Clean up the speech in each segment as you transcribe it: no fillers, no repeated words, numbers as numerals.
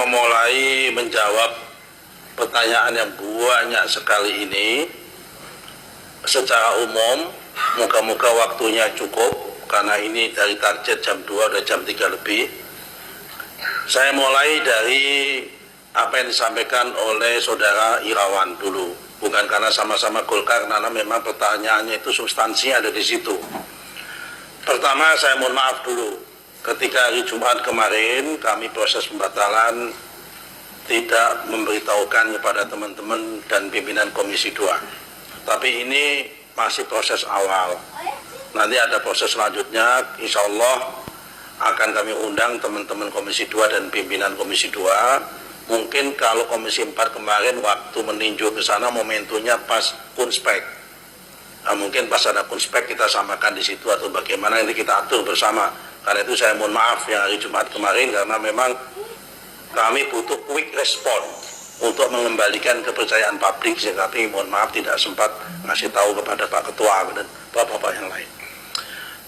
memulai menjawab pertanyaan yang banyak sekali ini secara umum, moga-moga waktunya cukup karena ini dari target jam 2 udah jam 3 lebih. Saya mulai dari apa yang disampaikan oleh saudara Irawan dulu, bukan karena sama-sama Golkar, karena memang pertanyaannya itu substansinya ada di situ. Pertama, saya mohon maaf dulu. Ketika hari Jumat kemarin kami proses pembatalan tidak memberitahukan kepada teman-teman dan pimpinan Komisi 2. Tapi ini masih proses awal. Nanti ada proses selanjutnya, insya Allah akan kami undang teman-teman Komisi 2 dan pimpinan Komisi 2. Mungkin kalau Komisi 4 kemarin waktu meninjau ke sana momentumnya pas kunspek. Nah, mungkin pas ada kunspek kita samakan di situ atau bagaimana ini kita atur bersama. Karena itu saya mohon maaf yang hari Jumat kemarin karena memang kami butuh quick respon untuk mengembalikan kepercayaan publik, tapi mohon maaf tidak sempat ngasih tahu kepada Pak Ketua dan Bapak-Bapak yang lain.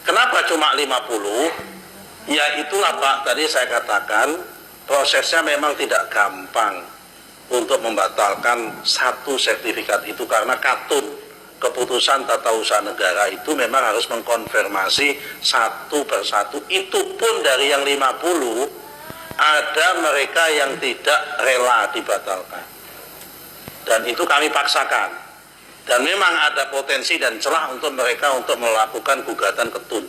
Kenapa cuma 50? Ya itulah Pak, tadi saya katakan prosesnya memang tidak gampang untuk membatalkan satu sertifikat itu karena katun. Keputusan tata usaha negara itu memang harus mengkonfirmasi satu persatu. Itu pun dari yang 50 ada mereka yang tidak rela dibatalkan. Dan itu kami paksakan. Dan memang ada potensi dan celah untuk mereka untuk melakukan gugatan ketun.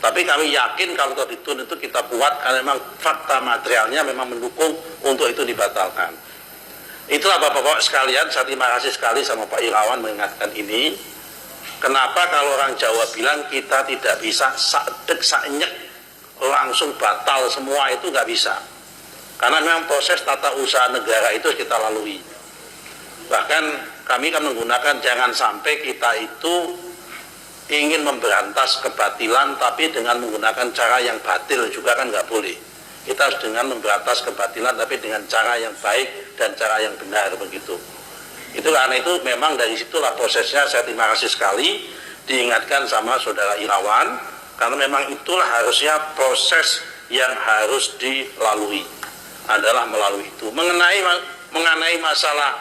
Tapi kami yakin kalau ketun itu kita buat karena memang fakta materialnya memang mendukung untuk itu dibatalkan. Itulah Bapak-Bapak sekalian, saya terima kasih sekali sama Pak Irawan mengingatkan ini. Kenapa kalau orang Jawa bilang kita tidak bisa sadek saknyek langsung batal semua, itu nggak bisa. Karena memang proses tata usaha negara itu kita lalui. Bahkan kami kan menggunakan jangan sampai kita itu ingin memberantas kebatilan tapi dengan menggunakan cara yang batil juga kan nggak boleh. Kita harus dengan memberantas kebatilan tapi dengan cara yang baik dan cara yang benar begitu. Itu karena itu memang dari situlah prosesnya. Saya terima kasih sekali diingatkan sama saudara Irawan karena memang itulah harusnya proses yang harus dilalui adalah melalui itu. Mengenai masalah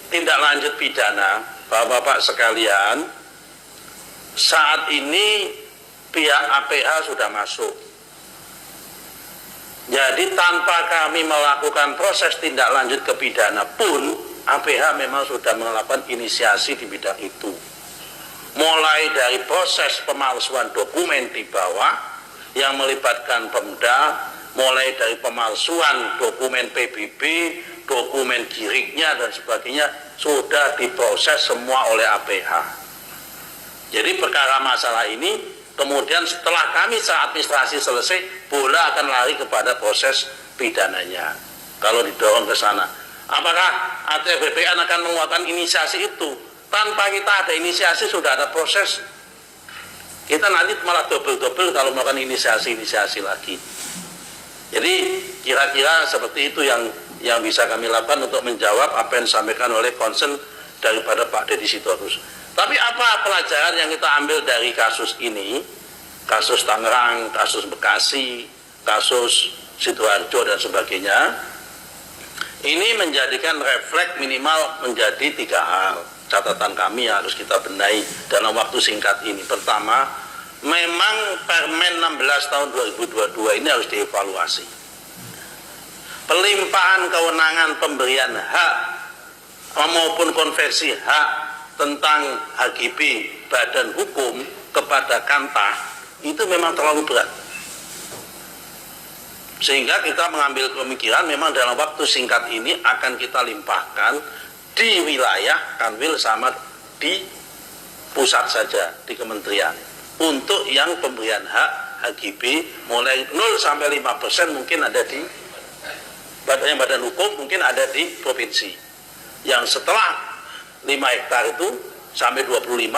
tindak lanjut pidana, Bapak-bapak sekalian, saat ini pihak APH sudah masuk. Jadi tanpa kami melakukan proses tindak lanjut ke pidana pun APH memang sudah melakukan inisiasi di bidang itu. Mulai dari proses pemalsuan dokumen di bawah yang melibatkan Pemda, mulai dari pemalsuan dokumen PBB, dokumen kiriknya dan sebagainya sudah diproses semua oleh APH. Jadi perkara masalah ini kemudian setelah kami secara administrasi selesai, bola akan lari kepada proses pidananya. Kalau didorong ke sana, apakah ATF BPN akan mengeluarkan inisiasi itu? Tanpa kita ada inisiasi sudah ada proses. Kita nanti malah double-double kalau melakukan inisiasi lagi. Jadi kira-kira seperti itu yang bisa kami lakukan untuk menjawab apa yang disampaikan oleh concern daripada Pak Deddy Sitorus. Tapi apa pelajaran yang kita ambil dari kasus ini, kasus Tangerang, kasus Bekasi, kasus Sidoarjo dan sebagainya, ini menjadikan refleks minimal menjadi 3 hal. Catatan kami yang harus kita benahi dalam waktu singkat ini. Pertama, memang Permen 16 tahun 2022 ini harus dievaluasi. Pelimpahan kewenangan pemberian hak maupun konversi hak tentang HGB badan hukum kepada Kantah itu memang terlalu berat, sehingga kita mengambil pemikiran memang dalam waktu singkat ini akan kita limpahkan di wilayah Kanwil sama di pusat saja di kementerian untuk yang pemberian hak HGB mulai 0 sampai 5% mungkin ada di badan hukum, mungkin ada di provinsi. Yang setelah 5 hektar itu sampai 25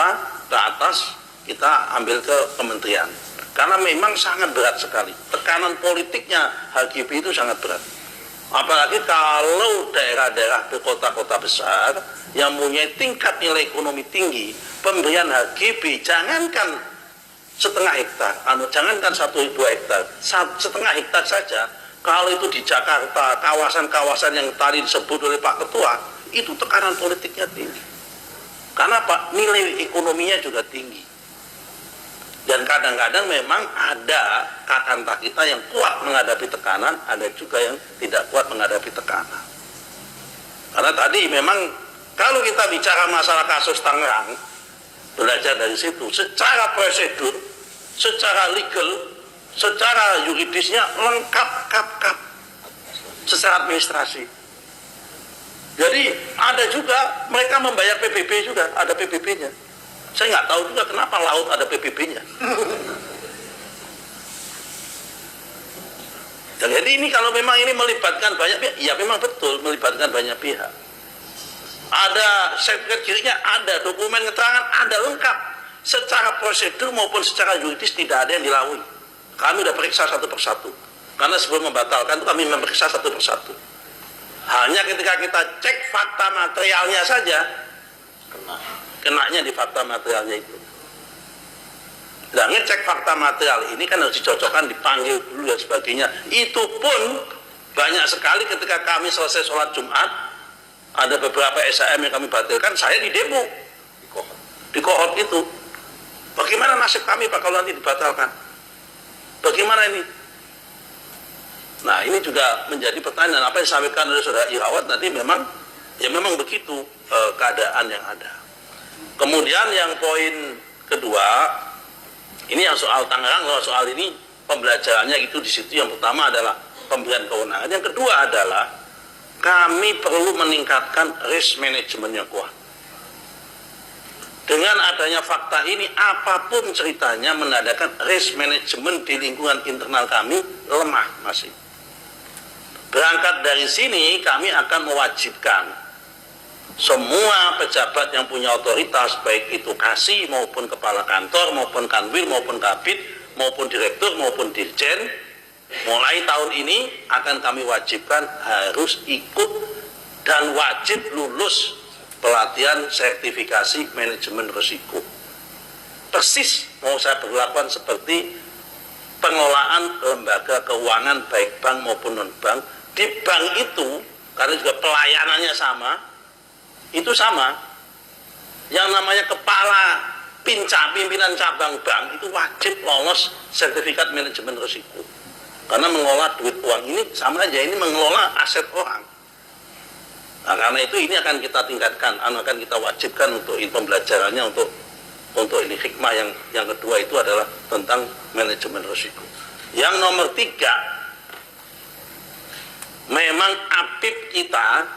ke atas kita ambil ke kementerian. Karena memang sangat berat sekali. Tekanan politiknya HGB itu sangat berat. Apalagi kalau daerah-daerah di kota-kota besar yang mempunyai tingkat nilai ekonomi tinggi, pemberian HGB jangankan setengah hektar, jangankan 1-2 hektar, setengah hektar saja Kalau itu di Jakarta, kawasan-kawasan yang tadi disebut oleh Pak Ketua, itu tekanan politiknya tinggi. Karena Pak, nilai ekonominya juga tinggi. Dan kadang-kadang memang ada kakanta kita yang kuat menghadapi tekanan, ada juga yang tidak kuat menghadapi tekanan. Karena tadi memang kalau kita bicara masalah kasus Tangerang, belajar dari situ, secara prosedur, secara legal, secara yuridisnya lengkap, secara administrasi. Jadi ada juga mereka membayar PBB juga, ada PBB-nya. Saya nggak tahu juga kenapa laut ada PBB-nya. Jadi ini kalau memang ini melibatkan banyak pihak, ya memang betul melibatkan banyak pihak. Ada sertifikat kirinya, ada dokumen keterangan, ada lengkap. Secara prosedur maupun secara yuridis tidak ada yang dilalui. Kami sudah periksa satu persatu. Karena sebelum membatalkan itu kami memeriksa satu persatu. Hanya ketika kita cek fakta materialnya saja, kenanya di fakta materialnya itu. Nah, ngecek fakta material ini kan harus dicocokkan, dipanggil dulu dan sebagainya. Itu pun banyak sekali ketika kami selesai sholat Jumat, ada beberapa SAM yang kami batalkan, saya di demo di kohort itu. Bagaimana nasib kami Pak kalau nanti dibatalkan? Bagaimana ini? Nah, ini juga menjadi pertanyaan apa yang disampaikan oleh Saudara Irawat tadi. Memang begitu keadaan yang ada. Kemudian yang poin kedua, ini yang soal Tangerang, soal ini pembelajarannya itu di situ. Yang pertama adalah pemberian kewenangan. Yang kedua adalah kami perlu meningkatkan risk manajemennya kuat. Dengan adanya fakta ini, apapun ceritanya menandakan risk manajemen di lingkungan internal kami lemah masih. Berangkat dari sini, kami akan mewajibkan semua pejabat yang punya otoritas, baik itu kasih maupun kepala kantor, maupun kanwil, maupun kabid, maupun direktur, maupun dirjen, mulai tahun ini akan kami wajibkan harus ikut dan wajib lulus pelatihan sertifikasi manajemen risiko. Persis mau saya berlakukan seperti pengelolaan lembaga keuangan baik bank maupun non-bank. Di bank itu, karena juga pelayanannya sama, itu sama. Yang namanya kepala pimpinan cabang bank itu wajib lolos sertifikat manajemen risiko. Karena mengelola duit uang ini sama aja, ini mengelola aset orang. Nah, karena itu ini akan kita tingkatkan, akan kita wajibkan untuk pembelajarannya untuk ini hikmah yang kedua itu adalah tentang manajemen risiko. Yang nomor 3, memang APIP kita,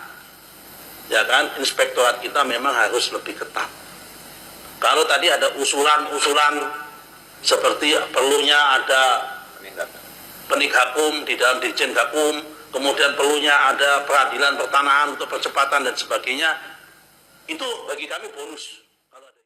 ya kan, inspektorat kita memang harus lebih ketat. Kalau tadi ada usulan-usulan seperti perlunya ada Peneghakum di dalam Dirjen Gakum, kemudian perlunya ada peradilan pertanahan untuk percepatan dan sebagainya, itu bagi kami bonus.